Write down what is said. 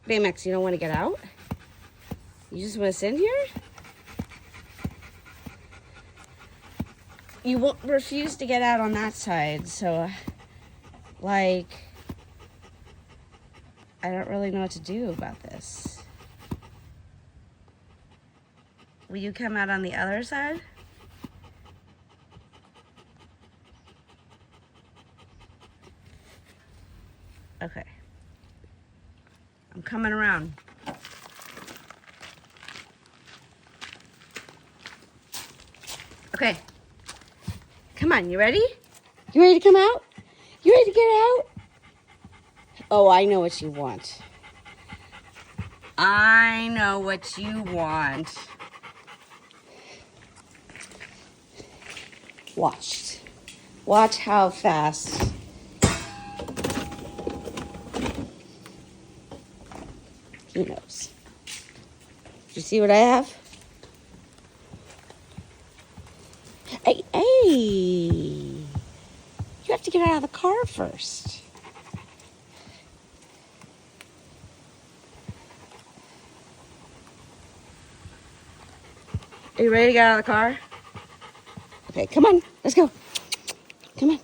Baymax, you don't want to get out? You just want to sit here? You won't refuse to get out on that side, so like I don't really know what to do about this. Will you come out on the other side? Okay. I'm coming around. Okay. Come on, you ready? You ready to come out? You ready to get out? Oh, I know what you want. I know what you want. Watch how fast. He knows. Did you see what I have? Hey, you have to get out of the car first. Are you ready to get out of the car? Okay, come on, let's go. Come on.